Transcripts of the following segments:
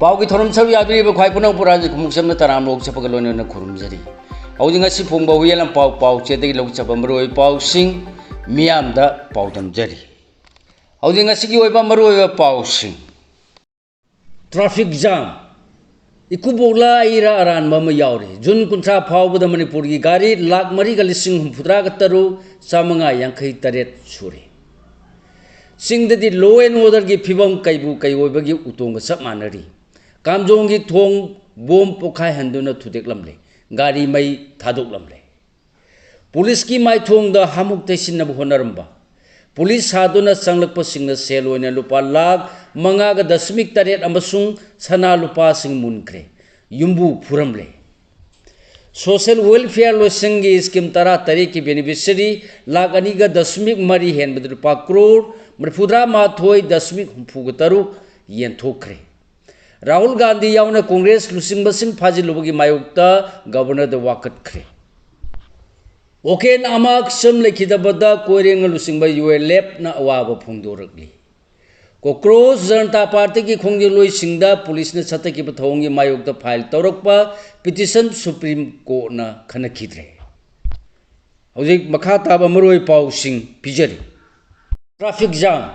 पाउगी theorem सब याबी ख्वाई पुनः पुराज मुसम तराम लोग चपक लोन खुरुमजरी हौजिंग फोंब हुयेलम पाउ पाउ चेदगी लोग चप मरोय पाउ सिंह मियाम दा पाउ दमजरी हौजिंग की ओइबा मरोय पाउ सिंह ट्रैफिक जाम इकुबोला इरा अरान मम यावरे जुन कुंथा फावबद मणिपुर की गाड़ी लाख मरी का लिसिंग हुफुद्रा गतरु सामंगा यांखै तरेत सुरे सिंगददी लो एंड ऑर्डर की फिबम कैबु कैओबगी उतोंग सब मानरी कामजोंग की थोंग बोम पोखाय हंदुना थुदेकलमले गाड़ी मई थादोकलमले पुलिस की माई थोंग द हामुक तैसिनब होनरंबा पुलिस हादुना संगलकप सिंग सेल ओइना लुपा लाख मंगागा दशमिक तरेत अमसुंग सना लुपा सिंग मुनक्रे युम्बु फुरमले सोशल वेलफेयर लोसिंगी स्कीम तरा तरी की बेनिफिशियरी लाख अनिगा दशमिक मरी हेनबद लुपा करोड़ मरफुद्रा माथोय दशमिक हुफुग तरुक येंथोखरे राहुल गांधी यावना कांग्रेस लुसिंबसिंग फाजिलुबगी मायोक्ता गवर्नर द वाकटखरे ओकेन अमाक सम लेखिदबदा कोइरेंग लुसिंबा यूएलएफ ना अवाब फोंदोरकली कोक्रोच जनता पार्टी की खोंगलोई सिंगदा पुलिस ने सतकी पथोंगी मायोक्ता फाइल तौरकपा पिटिशन सुप्रीम कोर्ट ना खनखिद्रे हौजिक मखा ताबा मरोय पाउ सिंह पिजरी ट्रैफिक जाम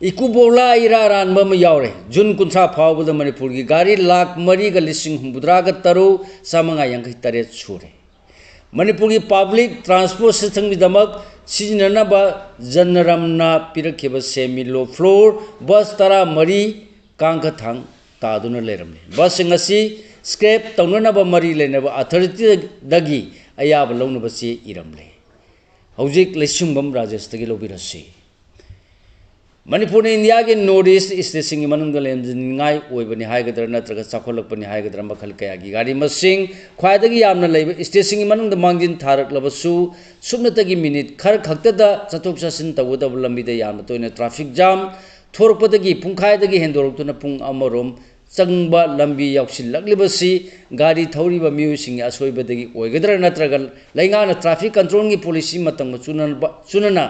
इकुबोला इरा रानबा म यावरे जुन कुंथा फावबद मणिपुर की गाड़ी लाख मरी का लिसिंग हुद्राग तरो सामंगा यांखै तरेत सुरे मणिपुर की पब्लिक ट्रांसपोर्ट सिस्टम की दमक सिजननबा जनरमना पिरखिब सेमिलो फ्लोर बस तरा मरी कांख थांग तादुना लेरमने बस सिंगसी स्क्रैप तौननबा मरी लेनबा अथॉरिटी दगी अयाब लौनबसी इरमले हौजिक लेसिंगबम राजेश तगी लोबिरसी मणिपुर इंडिया के नॉर्थ ईस्ट स्टेट की मनुंग लेमजनिंगाई ओइबनि हाइगदर नत्रग चाखोलकपनि हाइगदर मखल कया की गाड़ी मसिंग ख्वाइदगी यामना लेब स्टेट की मनुंग मांगजिन थारकलबसु सुमनतगी मिनिट खर खक्तदा चतोक चसिन तवदब लंबिद यामना तोइना ट्रैफिक जाम थोरपदगी पुंखाइदगी हेंदोरक्तुना पुंग अमरोम चंगबा लंबी याउसिलक्लिबसी गाड़ी थौरिबा मियुसिंग असोइबदगी ओइगदर नत्रग लैंगाना ट्रैफिक कंट्रोल की पॉलिसी मतंग चुनना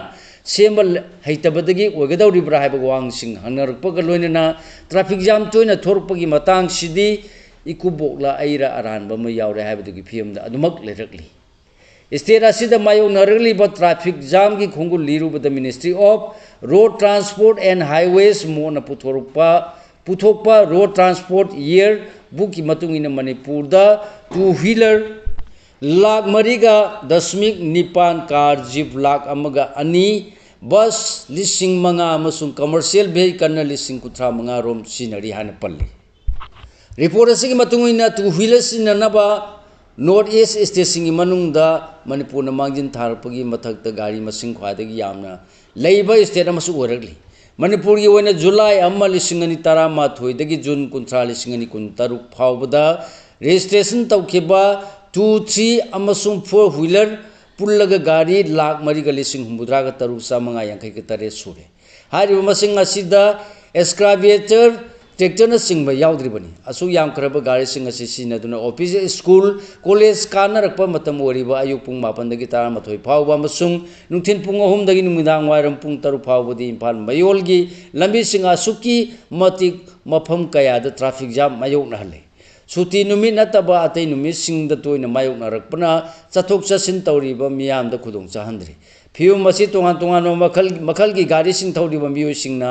symbol हैतबदगी ओगदौरिब्रा HYBE वांगसिंग हंगरपग लोइनना traffic jam तोइना थोरपगी Matang सिदी इकुबोकला आइरा अरानबा म यावरे हाइबदगी फियमदा अदुमक लेरकली स्टेट असिद मायोनरगलिब ट्रैफिक जाम की खोंगु लिरुबद ministry of road transport and highways मोना पुथोकपा रोड ट्रांसपोर्ट ईयर बुक की मतुंगिना मणिपुरदा टू व्हीलर लाख मरीगा दशमिक निपान कार जीप लाख अमगा अनि बस लिसिंग मंगा अमसुंग कमर्शियल वेहिकल लिसिंग कुथ्रा मंगा रोम सिनरी हान पल्ली रिपोर्ट असिगी मतुंगिना टू व्हीलर सिननबा नॉर्थ ईस्ट स्टेट मनुंगदा मणिपुर मांगजिन थारपगी मथक्त गाड़ी मसिंग ख्वादगी यामना लेइबा स्टेट अमसु ओरगली मणिपुर की ओइना जुलाई अम्मा लिसिंग अनि तरा माथोइदगी जून कुंथ्रा लिसिंग अनि कुंतरुक फावबदा रजिस्ट्रेशन तौखिबा 2, 3 अमसुंग 4 व्हीलर पुल्लग गाड़ी लाख मरी का लिसिंग हुद्राग तरुक सामंगा यांखै के तरे सुरे हारिबा मसिंग असिदा एक्सकावेटर ट्रैक्टर न सिंगबा यावद्रिबनी असु याम खरब गाड़ी सिंग असि सिनदुना ऑफिस स्कूल कॉलेज कानरकप मतम ओरिबा अयुक पुंग 9 दगी 13 फावबा अमसुंग नुंथिन पुंग 3 दगी नुमिदांग वायरम पुंग 3 फावबदी इम्फाल मयोलगी लंबी सिंग असुकी मतिक मफम कयादा ट्रैफिक जाम मायोकना हले सुती नुमित नतबा अतै नुमित सिंगद तोइना मायोकनारकपना चथोक चसिन तौरिबा मियामदा खुदोंग चाहंद्रे फियum मसी तोंगान तोंगान मखल की गाड़ी सिंग थौरिबा मियो सिंगना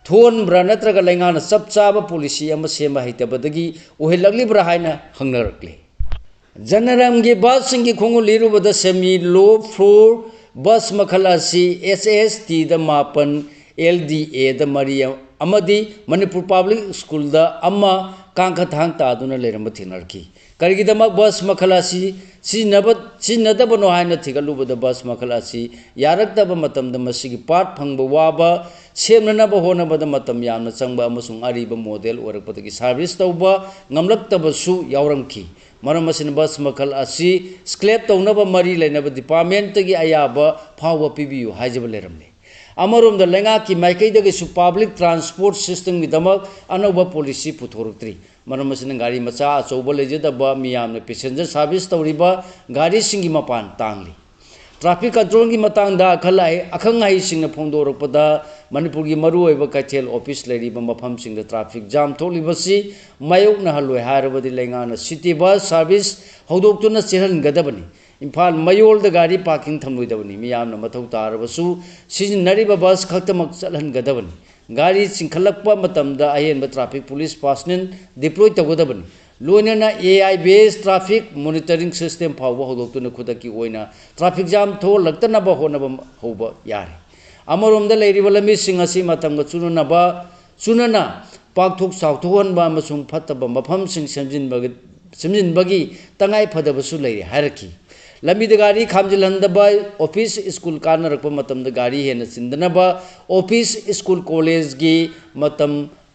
थोनब्रा नत्रगा लैंगाना सब चाबा पॉलिसी अमा सेमा हैतबदगी ओहेलगलिब्रा हाइना हंगनरकले जनरम की बस सिंग की खोंगु लिरुबदा सेमी लो फ्लोर बस मखल असि SST द 9 LDA द मरी अमदी मणिपुर पब्लिक स्कूल द अमा कांख थांग तादुना लेरम थिनरकी करिगिदमक बस मखल असि सिनदबनो हाइना थिगलुबद बस मखल असि यारक्तब मतमद मसिगी पार्ट फंगब वाबा सेमननब होनबद मतम यामना चंगबा अमसुंग अरिबा मॉडल ओरकपदगी सर्विस तौबा ngamlaktabsu yaurangki maram asin bus मखल असि स्क्रैप तौनब मरी लेनब डिपार्टमेंट तगी अयाबा फावबा पिबियु हाइजब लेरमले अमरोम द लेंगा की माइकैदगसु पब्लिक ट्रांसपोर्ट सिस्टम की दमक अनौब पॉलिसी पुथोरक्त्री मरम असिन गाड़ी मचा अचौब लेजदब मियामने पैसेंजर सर्विस तौरिबा गाड़ी सिंगी मपान तांगली ट्रैफिक कंट्रोल की मतंगदा अखंग अहिसिंग फोंदोरपदा मणिपुर की मरुओइब कैथेल ऑफिस लेरिबा मफमसिंग ट्रैफिक जाम थोलिबसी मायोकना हलोय हारबदी लेंगाना सिटी बस सर्विस हौदोक्तुना चेहनगदबनी इम्फाल मयोल गाड़ी पार्किंग थमलोइदबनी मियामना मथौ तारबसु सिजनरिबा बस खक्तमक चलहनगदबनी गाड़ी चिंखलकपा मतमदा अहेनबा ट्रैफिक पुलिस पर्सनल डिप्लॉय तौगदबनी लोनना AI based traffic monitoring system फाव हौदोक्तुना खुदकी ओइना ट्रैफिक जाम थोलक्तनबा होनबा हौबा यारे अमरोमदा लेरिबा लम्बिसिंग असि मतमगा चुनना पाकथोक चावथोहनबा अमसुंग फत्तबा मफमसिंग सेमजिनबगी तंगाई फदबसु लेरि हारकी लंबी गाड़ी खामजिलहनदबा ऑफिस स्कूल कानरकपा मतमदा गाड़ी हेना चिंदनबा ऑफिस स्कूल कॉलेज की मतम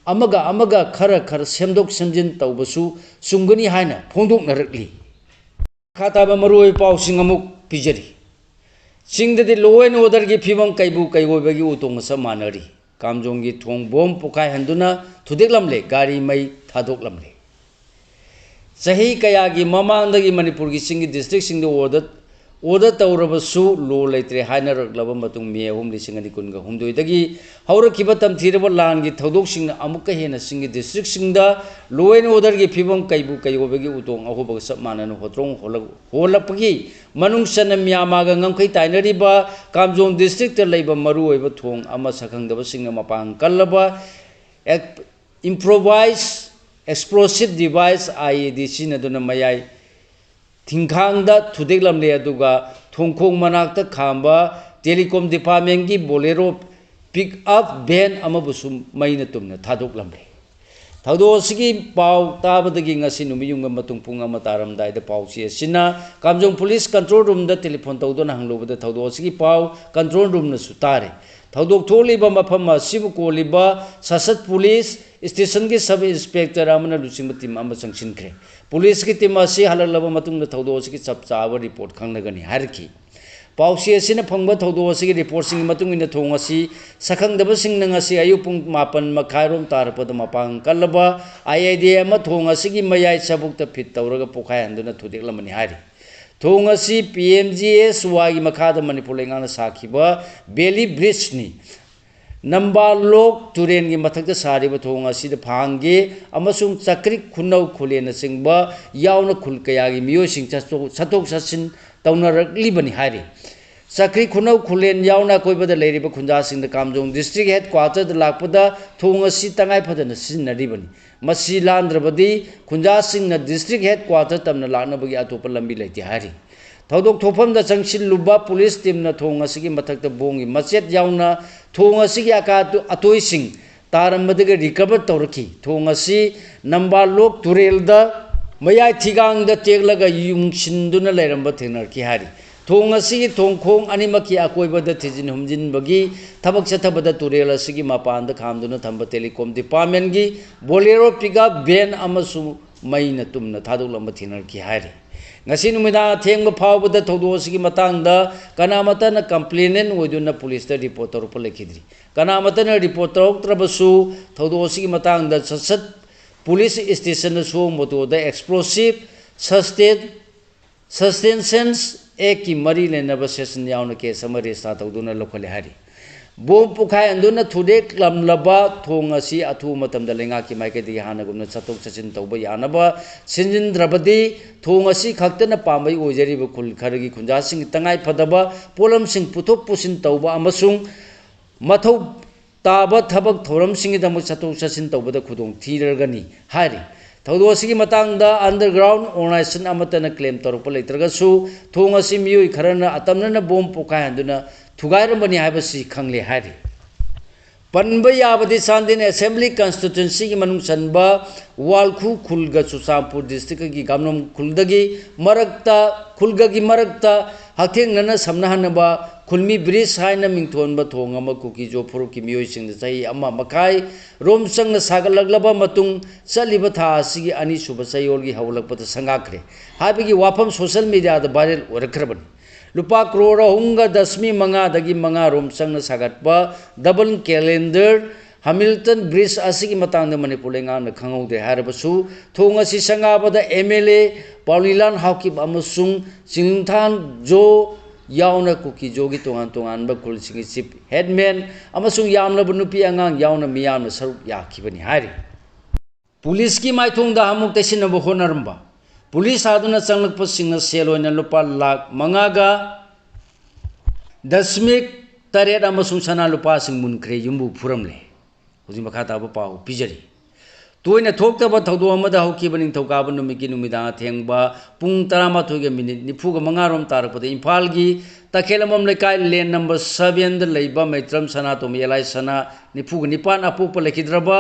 अमगा खर खर सेमदोक सेमजिन तौबसु सुंगनी हायना फोंदोकनरकली खाताबा मरुओइ पाउसिंग अमुक पिजरी चिंगददि लॉ एंड ऑर्डर की फिवम कैबु कैगोबगी उतोंग स मानरी कामजोंगी थोंग बोम पुखाय हंदुना थुदेकलमले गाड़ी मई थादोकलमले सही कया की ममांदगी मणिपुर की सिंग डिस्ट्रिक्ट सिंग order तौरबसु लो लेत्रे हाइनरकलब मतुंग मे 2019 हौरकिबा तमथिरब लान की थौदोकसिंग अमुक हेना सिंग डिस्ट्रिक्ट सिंग लो एंड ऑर्डर की फिवम कैबु कैगोबगी उतोंग अहोबग सब मानन होत्रोंग होलपगी मनुंग सन म्यामागा ngमखै ताइनरिबा कामजोंग डिस्ट्रिक्ट लेबा मरु ओइबा थोंग अमा सखंगदब सिंग मपांग कल्लबा इम्प्रोवाइज एक्सप्लोसिव डिवाइस IED सिनदुना मयाई थिंखांगदा थुदेकलमले अदुगा थोंखोंग मनाक्ता खांबा टेलीकॉम डिपार्टमेंट की बोलेरो पिकअप वैन अमबुसु मैना तुमना थादोकलमले थौदोसिगी पाव ताबदगी ngasi नुमियुंग मतुंग पुंग अमा तारमदाइदा पावसी सिना कामजोंग पुलिस कंट्रोल रूम दा टेलीफोन तौदोना हंगलोबदा थौदोसिगी पाव कंट्रोल रूम न सुतारे थौदोक थोलिबा मफम सिबु कोलिबा ससत पुलिस स्टेशन की सब इंस्पेक्टर अमना लुचिंग टीम अमा संगसिनख्रे पुलिस की टीम असी हललबा मतुंग थौदोसिगी चपचाब रिपोर्ट खंगनगनी हारकी पाउसी असिना फंगबा थौदोसिगी रिपोर्ट सिंग मतुंग इन थोंग असि सखंगदब सिंग नंगसी अयु पुंग मापन मखायरोम तारपद मपांग कल्लबा IID अमा थोंग असिगी मयाई सबुकता फिट तौरगा पोखाय हंदुना थुदेकलमनी हारी थोंग असि PMGSY की मखाद मणिपुर लेंगाना साखिबा बेली ब्रिजनी नंबालोक तुरेन की मथक्ता सारिबा थोंग असिदा फांगे अमसुंग चक्री खुनौ खुलेना सिंगबा यावना खुल कयागी मियोसिंग सतोक ससिन तौनरकलिबनी हारी चक्री खुनौ खुलेन यावना कोइबदा लेरिबा खुंजासिंग कामजोंग डिस्ट्रिक्ट हेडक्वार्टर लापदा थोंग असि तंगाई फदना सिनरिबनी मसी लांद्रबदी खुंजासिंग डिस्ट्रिक्ट हेडक्वार्टर तमना लानबगी अतोप लंबी लेति हारी थौदोक थोफमदा चंगसिलुबा पुलिस टीम न थोंग असिगी मथक्ता बोंगी मचेत यावना थोंग असिगी अकातु अतोइसिंग तारमबदगे रिकवर तौरकी थोंग असि नंबालोक तुरेलदा मयाई थिगांगदा टेगलगा युंगसिनदुना लेरंबा थेनरकी हारी थोंग असिगी थोंखोंग अनिमकी अकोइबदा थिजिन हुमजिनबगी थबक चथबदा तुरेल असिगी मपानदा खामदुना थंबा टेलीकॉम डिपार्टमेंट की बोलेरो पिकअप वैन अमसु मैना तुमना थादोकलंबा थेनरकी हारी ngasi numida thengba phawbada thaudosi ki matangda kanamatana complainant oiduna police da report tawrpa lekhidri kanamatana report tawtrabasu thaudosi ki matangda sasat police station na so moto da explosive sustenance ek ki mari lenaba session yauna ke samare sta tawduna lokhale hari bom pukhai anduna thudek lamlaba thong asi athu matamda lenga ki maike di hana gumna chatok chachin tawba yanaba sinjindrabadi thong asi khaktana pambai ojari ba khul khargi khunja sing tangai phadaba polam sing puthop pusin tawba amasung mathau taba thabak thoram sing da mu chatok chachin tawba da khudong thiragani hari थौदोसी की मतंगदा underground organisation अमतन claim तौरप लेत्रगसु थोंग असि मियोय खरना अतमना बोम पोखाय हंदुना थुगायरमबनी हायबसी खंगले हारी पनबा याबदि चांदिन assembly constituency की मनुंग चनबा वालखु खुलगा चुचामपुर district की गामनम खुलदगी मरक्ता खुलगगी मरक्ता हथेंगनना समनहनबा खुलमी bridge हाइना मिंगथोनबा थोंग अमा cookie जो फुरु की मियोय सिंग सही अमा मखाई रोम संग सागलगलबा मतुंग चलिबा था असिगी अनि सुबा सयोल की हवलकपत संगाखरे हाबिगी वाफम सोशल मीडिया दा वायरल ओरखरबन लुपा करोड़ हुंगा दशमी मंगा दगी मंगा रोम संग सागतबा डबल कैलेंडर हैमिल्टन ब्रिज असिगी मतंग मणिपुर लेंगान खंगौदे हारबसु थोंग असि संगाबदा MLA पाउलिलान हाउकी अमसुंग चिंगथान yauna kukijogi tongan tongan ba khulsingi chief headman amasung yamna bu nupi angang yauna miyamna saruk yakhibani hari police ki maithong da hamuk tesin ba honaramba police aduna changlak pasingna seloina lupa lakh mangaga dasmik taret amasung sana lupa sing munkhre yumbu phuramle hujim bakhata ba pau pijari toina thokta ba thodo amada hoki baning thoka ba numiki numida thengba pung 13 ge minute nifu ga mangarom tarakpade imphal gi takhelamam lekai lane number 7 da leiba maitram sana to melai sana nifu ga nipan apu pa lekhidraba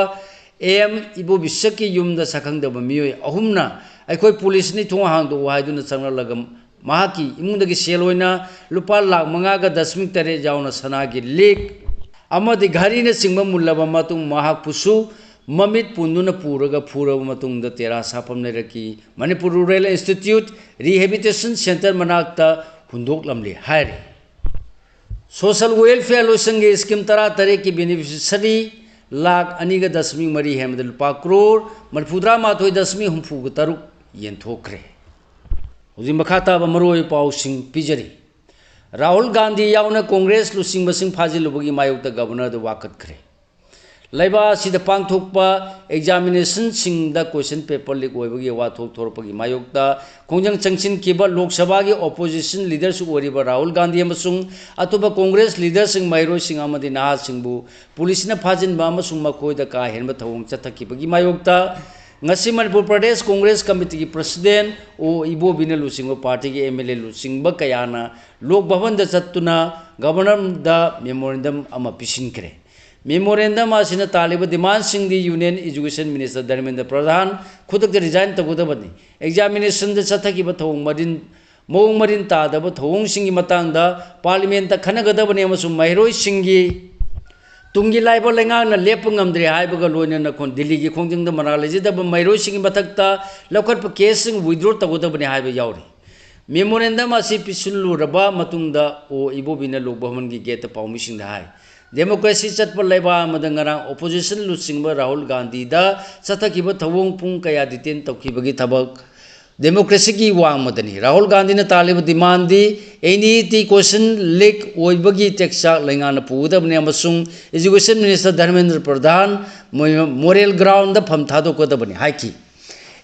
em ibo bisaki yumda sakhang da ba miyoi ahumna aikoi police ni thong hang do haiduna changla lagam mahaki imungdagi seloina lupa lakh mangaga dasmik tare jauna sana gi lek amadi ghari na singba mullaba matung mahak pusu mamit punduna puraga phuraba matung da tera sapam neraki Manipur Rural Institute Rehabilitation Center manakta hundok lamle hairi social welfare losange scheme tara tare ki beneficiary lakh aniga dasmi mari hemda lupa crore marfudra mathoi dasmi humfu ga taruk yen thokre hujim bakhata ba maroi pau sing pijari Rahul Gandhi yauna Congress lusing basing phajilubagi mayokta governor da wakat khre laiba sida pangthokpa examination sing da question paper leak oibagi wathok thorpagi mayokta khongjang changchin kiba lok sabha gi opposition leaders oriba Rahul Gandhi amasung atuba Congress leaders sing mairo sing amadi na singbu police na phajin ba amasung makoi da ka henba thawong chathakibagi mayokta ngasi Manipur Pradesh Congress Committee ki president o ibo bina lusingba party ki MLA lusingba kayana lok bhavan da chattuna governor da memorandum ama pisinkre memorandum asina taliba demand sing di Union Education Minister Dharmendra Pradhan khudak resign tagudabani examination da chathakiba thawong marin mawong marin ta da thawong singi matang da parliament ta khanagadabani amasung mairoi singi tungi laiba lengang na lepungam dre haibaga loina na kon Delhi gi khongjing da manaleji da mairoi singi mathakta lokhat pa case sing withdraw tagudabani haiba yauri memorandum asi pisullu raba matungda o ibobina lokbhaman gi gate permission da hai democracy chatpa laiba madangarang opposition lusingba Rahul Gandhi da chathakiba thawong pung kaya detain tawkhibagi thabak democracy ki wang madani Rahul Gandhi na taliba demand di NET question leak oibagi teksa lengana pudabne amasung education minister Dharmendra Pradhan moral ground da pham thado ko dabani haiki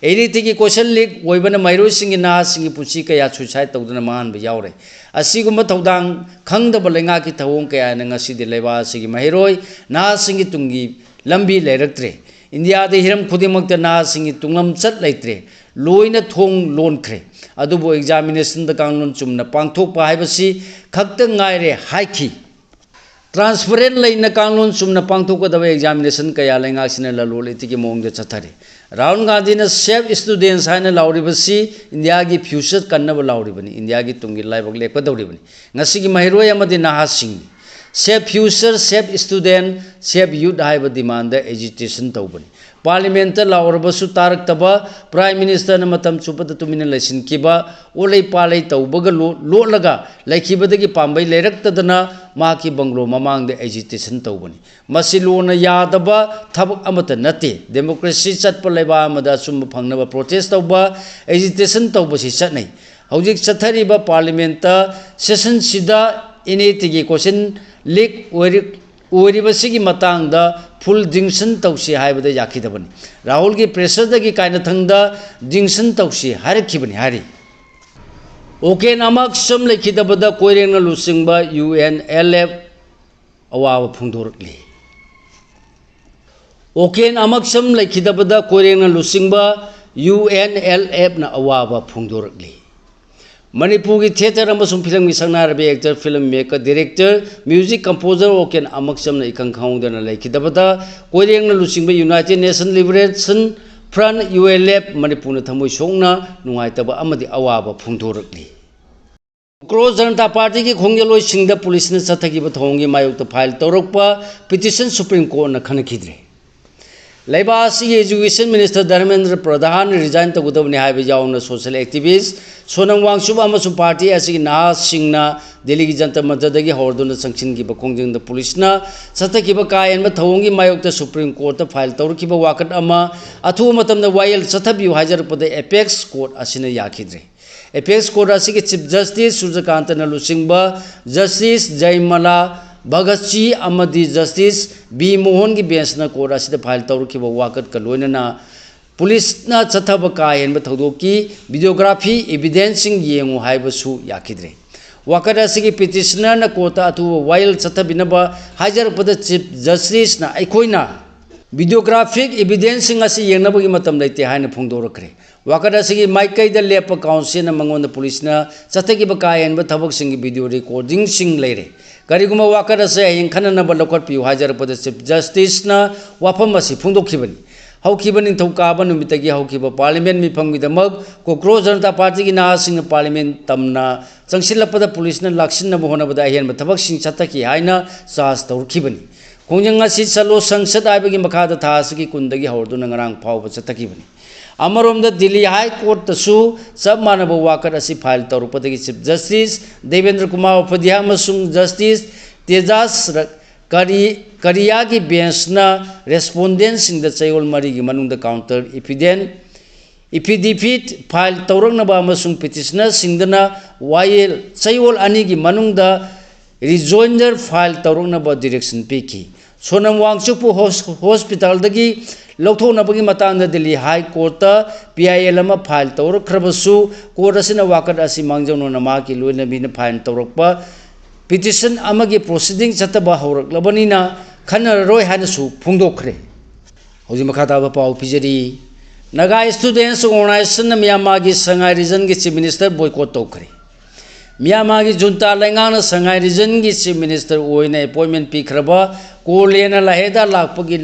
NET ki question leak oibana mairo singi na singi puchi kaya suicide tawdana man ba yaure asiguma tawdang khangdaba lenga ki thawong kaya na ngasi de leba sigi mahiroi na singi tungi lambi leiraktre India de hiram khudimakta na singi tunglam chat leitre loina thong lonkre adubo examination da kanglon chumna pangthokpa haibasi khakta ngaire haiki transparent leina kanglon chumna pangthokka da examination kaya lenga sina lalol etiki mong da chathare Rahul Gandhi na save students haina lauribasi India gi future kannaba lauribani India gi tungi laibak lekpa dawribani ngasi gi mahiroi amadi na sing save future save student save youth haiba demand da agitation tawbani parliament laurabasu tarak taba prime minister na matam chupata tumina lesin kiba olai palai tawbaga lo laga laikibadagi pambai lerak tadana maki banglo mamang de agitation tawbani masilona yadaba thabak amata nate democracy chatpa laiba amada sum phangnaba protest tawba agitation tawba si chatnai hojik chathariba parliament session sida NET gi question leak ओरिबसिगी Matang दा full डिंक्शन तौसी हाइबदा याखिदबनी Rahul की pressure दगी कायना थंगदा डिंक्शन तौसी हारखिबनी हारि okay नमक सम लेखिदबदा कोइरेंगना लुसिंगबा UNLF अवाब फुंदोरकली okay नमक सम लेखिदबदा कोइरेंगना लुसिंगबा UNLF ना अवाब फुंदोरकली Manipur ki theater amasung film gi sangna rabe actor film maker director music composer oken amaksam na ikang khang dana laikidabada koireng na lusingba United Nations Liberation Front ULF Manipur na thamoi songna nungaitaba amadi awaba phungthorakli Cross Janata Party ki khongeloi singda police na chathagi ba thongi mayok to file torokpa petition Supreme Court na khanakidre Laibasi Education Minister Dharmendra Pradhan resign to Gudavani Haiba Yauna social activist Sonam Wangsuba Amasu Party as in Na Singna Delhi Janta Madadagi Hordona Sanction Giba Kongjang the police na Satakiba Kai and Matongi Mayok the Supreme Court the file Torkiba Wakat Ama Atu Matam the Wild Satabu Hajar for the Apex Court Asina Yakidre apex court असिगी chief justice सूर्यकांतन लुचिंबा justice Joymalya भगतची अमदी justice B Mohan की bench न court असिदा file तौरखिबा वाकत का लोइनना police न चथब कायन थौदोकी वीडियोग्राफी एविडेंस येंगु हाइबसु याखिद्रे वाकत असिगी पिटिशनर न कोर्ट अथु वाइल चथबिनब हाजरपद चीफ जस्टिस न अखोइना वीडियोग्राफिक एविडेंस येंगनबगी मतम लेते हाइन फोंदोरखरे वाकत असिगी माइकैद लेप काउंसिल मंगोंद पुलिस न चथगिब कायन थबक सिंग वीडियो रिकॉर्डिंग सिंग लेरे करिगुम वाकत असे हयें खननब लौखटपियु हाजरपद चीफ जस्टिस न वाफम असि फोंदोखिबनी हौखिब निंथौकाब नुमितगी हौखिब पार्लियामेंट मिफमगिदमक कोक्रोच जनता पार्टी की नासिंग पार्लियामेंट तमना चंगसिलपद पुलिस न लाक्सिनब होनबद अहेनब थबकसिंग चथकी हाइना चार्ज तौरखिबनी खोंजंग असि चलो संसद आइबगी मखाद थासगी कुंदगी हौरदुन ngarang फावब चथकीबनी अमरोमद दिल्ली हाई कोर्ट तसु सब मानब वाकत असि फाइल तौरपदगी चीफ जस्टिस देवेंद्र कुमार उपाध्याय अमसुंग जस्टिस तेजास करिया की बेंच न रेस्पोंडेंट सिंग द चयोल मरी की मनुंग द काउंटर इफिडेविट फाइल तौरंगनब अमसुंग पिटिशनर सिंगदना वायल चयोल अनि की मनुंग द रिजोइंडर फाइल तौरंगनब डायरेक्शन पीकी सोनम वांगचुकपु हॉस्पिटल दगी लौथोनबगी मतांग दिल्ली हाई कोर्ट पीआईएल अमा फाइल तौरखरबसु कोर्ट असिना वाकत असि मांगजौनोना माकी लोइनबिन फाइल तौरकपा पिटिशन अमगी प्रोसीडिंग चतब हौरक्लबनिना खनररोय हानसु फोंदोखरे हौजि मखाताब पाउ पिजरी नगा स्टूडेंट्स ऑर्गेनाइजेशन म्यांमार की संघाई रीजन की चीफ मिनिस्टर बॉयकॉट तौखरे म्यांमार की जुंता लेंगाना संघाई रीजन की चीफ मिनिस्टर ओइना अपॉइंटमेंट पीखरबा कोलेना लहेदा लाखपगी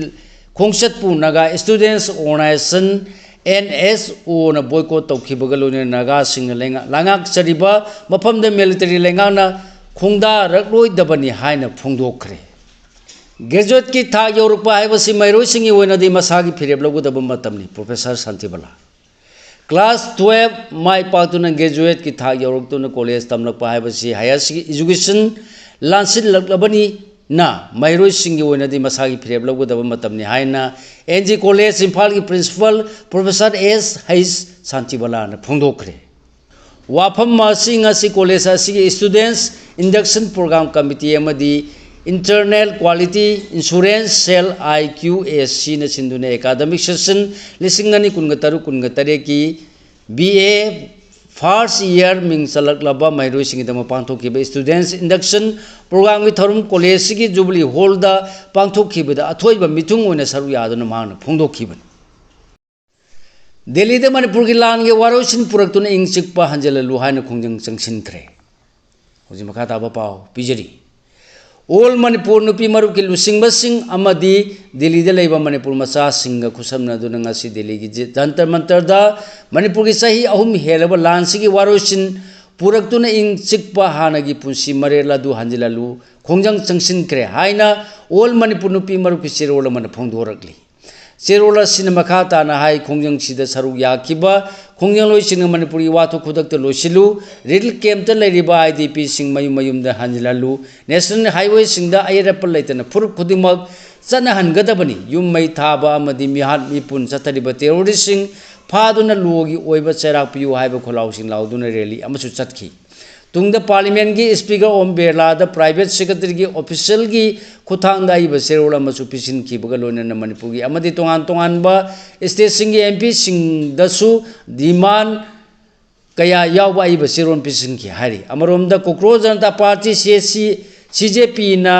खोंगचतपु नगा स्टूडेंट्स ऑर्गेनाइजेशन NSO न बॉयकॉट तौखिबगा लोइना नगा सिंग लांगाक चरिबा मफमद मिलिटरी लेंगाना खोंदा रखलोइदबनी हाइना फोंदोखरे ग्रेजुएट की था यौरपा हाइबसि मैरोइसिंगी ओइनादि मसागी फिरेब लौगदब मतमनि प्रोफेसर शांतिबला क्लास 12 माइ पातुना ग्रेजुएट की था यौरक्तुना कॉलेज तमलकपा हाइबसि हायर एजुकेशन लांसिन लबनी ना मैरोइसिंगी ओइनादि मसागी फिरेब लौगदब मतमनि हाइना NG कॉलेज इम्फाल की principal professor S H Shantibala न फोंदोखरे वाफम मासी कॉलेज असिगी स्टूडेंट्स इंडक्शन प्रोग्राम कमिटी अमदी internal quality insurance cell IQAC न सिंधुने एकेडमिक सेशन लिसिंगनी कुनगतरु कुनगतरे की BA फर्स्ट ईयर मिंग चलकलब मैरोइसिंगदम पांथोखिब स्टूडेंट्स इंडक्शन प्रोग्राम की थरुम कॉलेज की जुबली हॉल दा पांथोखिबद अथोइब मिथुंग ओइना सरु यादुन मांग फोंदोखिबन दिल्ली दे मणिपुर की लान के वारोसिन पुरक्तुन इंग चिकपा हंजललु हाइन खोंजंग चंगसिनख्रे हौजि मखा ताबा पाउ पिजरी ऑल मणिपुर नुपी मरुप की लुसिंगबसिंग अमदी दिल्ली दे लेबा मणिपुर मचा सिंग खुसमना दुन ngasi दिल्ली की जंतर मंतर दा मणिपुर की सही अहुम हेलब लान सिगी वारोसिन पुरक्तुन इंग चिकपा हानगी पुंसी मरेला दु हंजललु खोंजंग चंगसिनख्रे हाइना ऑल मणिपुर नुपी मरुप की चिरोल मन फोंदोरकली चेरोला सिनेमा ताना हाई खोंजंग सिदा सरू याखिबा खोंजंग लोइसिंग मणिपुरी वाथो खुदकत लोसिलु रिल कैंप लेरिबा IDP सिंग मयुम मयुमदा हंजलालु नेशनल हाईवे सिंगदा अयरप लेतना फुर खुदिमक चना हनगदबनी युम मै थाबा अमदि मिहात मिपुन चतरिबा टेरोरिस्ट सिंग फादुना लोगी ओइबा चेरापियु हाइबा खोलाउसिंग लाउदुना रैली अमसु चतखी तुंगदा पार्लियामेंट की speaker Om Birla the private secretary की ऑफिशियल की खुथांग दाइब सेरोल अमसु पिसिन खिबगा लोइना मणिपुर की अमदि तोंगान तोंगानबा स्टेट सिंग MP सिंग दसु डिमांड कया यावबा इब सेरोन पिसिन खि हारि अमरोमदा कोक्रोच जनता पार्टी CJP ना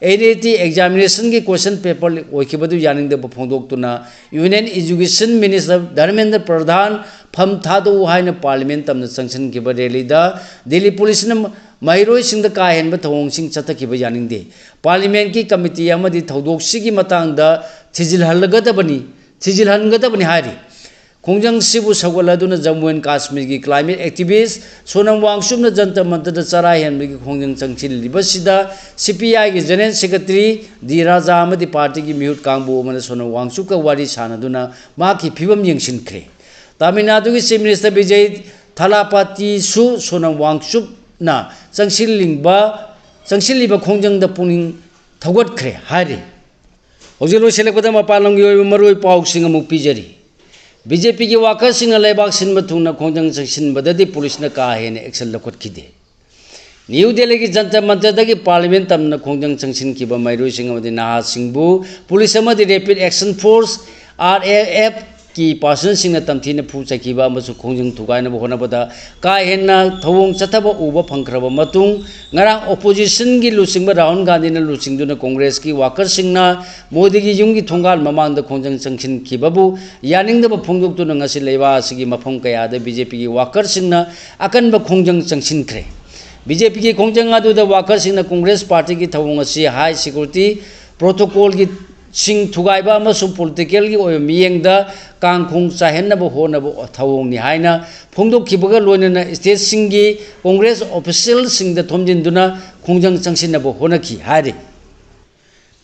ADT एग्जामिनेशन की क्वेश्चन पेपर ओइखिबदु यानिंगदब फोंदोक्तुना union education minister Dharmendra Pradhan फम थादो हाइन पार्लियामेंट तमन संसन की रैली दिल्ली पुलिस ने मैरोई सिंह का हेनब थोंग सिंह चतखिब यानिंगदे पार्लियामेंट की कमिटी अमदि थौदोक्सी की मतंग थिजिलहनगदबनी हारि खोंजंग सिबु सगोलदुना जम्मू एंड कश्मीर की क्लाइमेट एक्टिविस्ट सोनम वांगचुकना जंतर मंतर चरा हेनबगी खोंजंग चंगसिलिबसिदा CPI की जनरल सेक्रेटरी डी राजा अमदि पार्टी की मिहुत कांगबु अमन सोनम वांगचुक का वारी सानदुना माकी फिबम यंगसिनख्रे तमिलनाडु की चीफ मिनिस्टर विजय थालापति सु सोनम वांगचुकना चंगसिलिबा खोंजंग द पुनिंग थौगतख्रे हारि हौजि लोइसेलकदा मपालंगी मरुई पाउसिंग अमुक पिजरी बीजेपी की वाकरसिंग लेबाक सिनबा थुंगना खोंजंग चंगसिनबददी पुलिसना का हेने एक्शन लखोटखिदे न्यू दिल्ली की जंतर मंतर पार्लियामेंट तमना खोंजंग चंगसिनखिबा मैरोइसिंग अमदि नाहासिंगबु पुलिस अमदि रैपिड एक्शन फोर्स RAF की पर्सन सिंह तमथीन फू चखिबा अमसु खोंजंग थुगाइनब होनबदा का हेन्ना थवोंग चथबा उबा फंखरबा मतुंग ngarang opposition की लुसिंगबा राहुल गांधी ने लुसिंगदुना कांग्रेस की वाकर सिंहना मोदी की युंगी थोंगाल ममांग खोंजंग चंगसिनखिबाबु यानिंगदबा फोंदोक्तुना ngasi leiba asigi mafam kayada BJP की वाकर सिंहना अकनबा खोंजंग चंगसिनख्रे बीजेपी की खोंजंग अदुदा वाकर सिंह कांग्रेस पार्टी की थवोंग असि हाई सिक्योरिटी प्रोटोकॉल की सिंह थुगाइबा अमसुं पॉलिटिकल की ओय मियंगदा कांखोंग चाहेनब होनब थवोंग नि हाइना फोंदोक्खिबगा लोइनना स्टेट सिंगी कांग्रेस ऑफिशियल सिंगदा थोमजिनदुना खोंजंग चंगसिनब होनखि हारि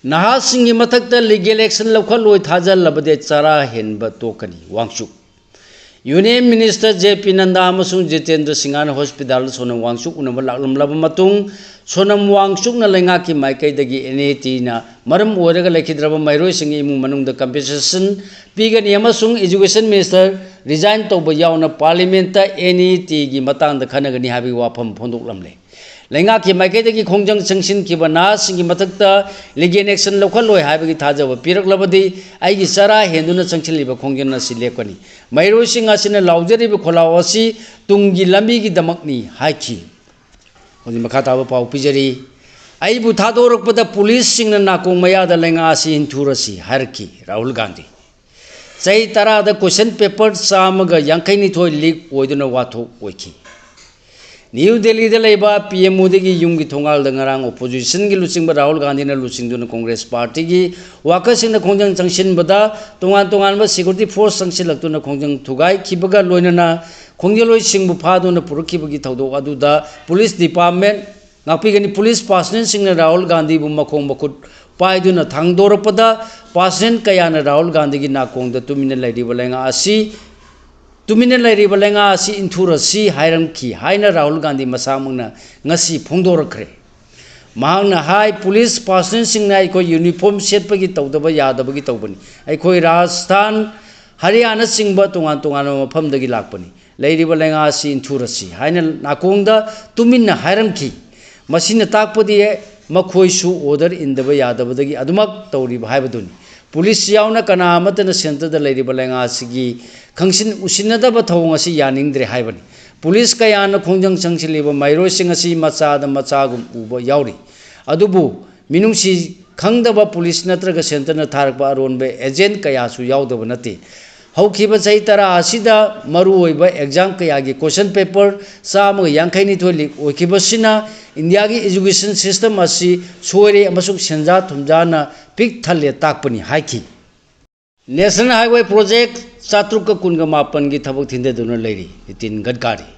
नहा सिंगी मथक्ता लीगल एक्शन लौखा लोय थाजलबदे चारा हेनब तोकनी Wangchuk union minister JP Nadda अमसुं जितेंद्र सिंगान हॉस्पिटल सोनम वांगचुक उनब लागलमलब मतुंग सोनम वांगचुक न लेंगा की माइकैदगी NAT ना मरम ओरगा लेखिद्रब मैरोय सिंग इमु मनुंग द कंपनसेशन पीगनी अमसुंग एजुकेशन मिनिस्टर रिजाइन तौब यावना पार्लियामेंट NAT की मतंग द खनगनी हाबी वाफम फोंदोकलमले लेंगा की माइकैदगी खोंजंग चंगसिन की बना सिंगी मथक्ता लीगल एक्शन लौखलोय हाबगी थाजब पिरकलबदी आइगी सरा हेंदुना चंगसिलिबा खोंजंग असि लेकनी मैरोय सिंग असिना लाउजरिबा खोलाव असि तुंगी लंबीगी दमकनी हाइखि होजि मखा ताबा पाउ पिजरी आइबु थादोरकपदा पुलिस सिंगना नाकोंग मयादा लेंगा असि इंथुरसि हारखि राहुल गांधी चै तरादा क्वेश्चन पेपर चामगा यांखैनि थोय लीक ओइदुना वाथो ओइखि न्यू दिल्ली PM मोदी की यूम की थोंगाल दंगरांग ओपोजिशन की लुचिंग राहुल गांधी ने लुचिंग कांग्रेस पार्टी की वाकर सिंह खोंजंग चंगसिन बदा तोंगान तोंगान बा सिक्योरिटी फोर्स चंगसिन लगतुना खोंजंग थुगाई खिबगा लोइनना खोंजलोय सिंह फादुना पुरखिबगी थौदोक अदुदा पुलिस डिपार्टमेंट नापिगनी पुलिस पर्सनल सिंह राहुल गांधी बु मखोंग मखुट पाइदुना थांगदोरपदा पर्सनल कयाना राहुल गांधी की नाकोंग द तुमिने लैरिबा लेंगा असि तुमिने लैरिबा लेंगा असि इंथुरसि हाइरमखि हाइना राहुल गांधी मसामंगना ngasi फोंदोरखरे मांगना हाई पुलिस पर्सनल सिंगना अखोय यूनिफॉर्म सेटपगी तौदबा यादबगी तौबनी अखोय राजस्थान हरियाणा सिंगबा तोंगान तोंगान मफमदगी लाकपनी लैरिबा लेंगा असि इंथुरसि हाइना नाकोंगदा तुमिन्ना हाइरमखि मसिना ताकपदी मखोयसु ऑर्डर इंदबा यादबदगी अदुमक तौरिबा हाइबदुनी पुलिस यावना कना अमतन सेंटर द लैरिबा लेंगा असिगी खंगसिन उसिनदबा थौंग असि यानिंगद्रे हाइबनी पुलिस कयाना खोंजंग चंगसिलिबा मैरोय सिंग असि मचादा मचागुम उबा यावरी अदुबु मिनुंगसि खंगदबा पुलिस नत्रगा सेंटर न थारकबा अरोनबे एजेंट कयासु यावदबा नते हौखिबा चै तरा असिदा मरु ओइबा एग्जाम कयागी क्वेश्चन पेपर चामगा यांखैनि थोलि ओइखिबसिना इंडिया की एजुकेशन सिस्टम असि सोरे अमसुक सेंजा थुमजाना पिक थले ताकपनी हाइखि नेशनल हाईवे प्रोजेक्ट 719 की थबक थिंदेदुना लैरी नितिन गडकरी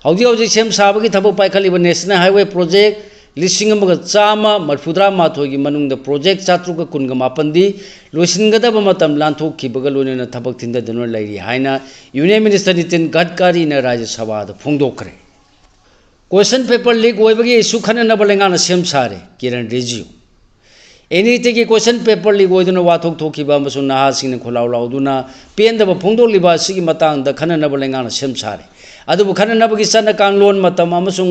हौजी हौजी सेम साबगी थबक पाइखलिबा नेशनल हाईवे प्रोजेक्ट 1940 की मनुंग प्रोजेक्ट 719 दी लोइसिनगदबा मतम लांथोखिबगा लोइनना थबक थिंदेदुना लैरी हाइना यूनियन मिनिस्टर नितिन गडकरी ने राज्य सभा द फोंदोखरे question paper leak होइबगी issue खननबा लेंगाना same सारे किरण रिजिजू NAT की क्वेश्चन पेपर लीक होइदुना वाथोक थोखिबा अमसु नाहासिंगना खोलाव लाउदुना पेंदबा फोंदोलिबा सिगी मतांगदा खननबा लेंगाना सेम सारे अदुबु खननबगी सन्न कांगलोन मतम अमसु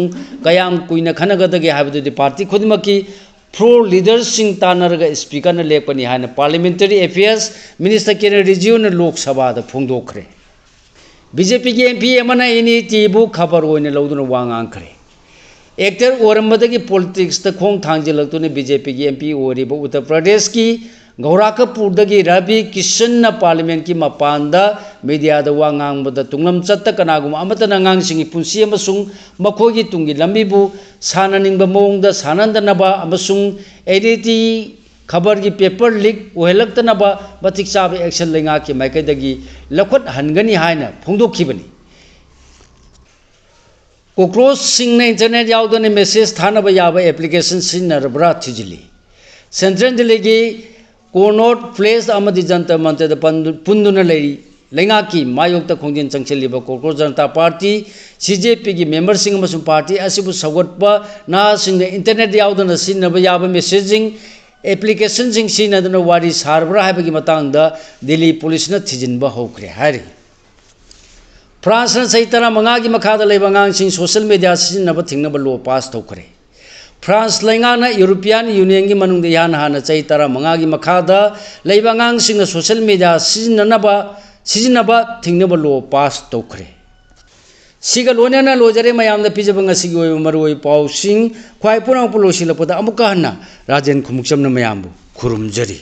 कयाम कुइना खनगदगे हाबदुदि पार्टी खुदिमकी फ्लोर लीडर्स सिंग तानरगा स्पीकर न लेपनी हाना पार्लियामेंटरी अफेयर्स मिनिस्टर किरण रिजिजू ने लोकसभा द फोंदोखरे BJP की MP अमना NAT बु खबर होइना लौदुना वांगांखरे एक्टर ओरमबदगी पॉलिटिक्स द खोंग थांजिलक्तुने BJP की MP ओरिबा उत्तर प्रदेश की गौराखपुरदगी रवि किशन पार्लियामेंट की मपानदा मीडिया द वांगांगबद तुंगलम चत्त कनागुम अमतन अंगांगसिंगी पुंसी अमसुंग मखोगी तुंगी लंबीबु साननिंगबा मोंगदा सानंदनबा अमसुंग NAT खबर की पेपर लीक ओहेलक्तनबा मतिक चाबे एक्शन लेंगा की माइकैदगी लखत हनगनी हाइना फोंदोखिबनी कॉकरोच सिंह ने इंटरनेट यावदने मेसेज थानबा याबा एप्लीकेशन सिनरबरा थिजिली सेंट्रल दिल्ली की कोनॉट प्लेस अमदि जंतर मंतर पुंदुना लेरी लेंगा की मायोक्ता खोंजिन चंगसिलिबा कॉकरोच जनता पार्टी CJP की मेंबर सिंह अमसुंग पार्टी असिबु सवगटपा ना सिंह इंटरनेट यावदना सिनबा याबा मेसेजिंग एप्लीकेशन सिंह वारी सारब्रा है मतंगदा दिल्ली पुलिस न थिजिनबा हौख्रे हारि फ्रांस न चही तरा मंगा की मखादा लेबा अंगांगसिंग सोशल मीडिया सिजिनब थिंगनब लो पास तौखरे फ्रांस लेंगाना यूरोपियन यूनियन की मनुंग यान हाना चही तरा मंगा की मखादा लेबा अंगांगसिंग सोशल मीडिया सिजिनब थिंगनब लो पास तौखरे सिगा लोनेना लोजरे मयामदा पिजब ngasi ओय मरोय पाउसिंग ख्वाइ पुरांग पुलोसिलपदा अमुका हन्ना राजेन खुमुक्चमना मयामबु खुरुमजरी।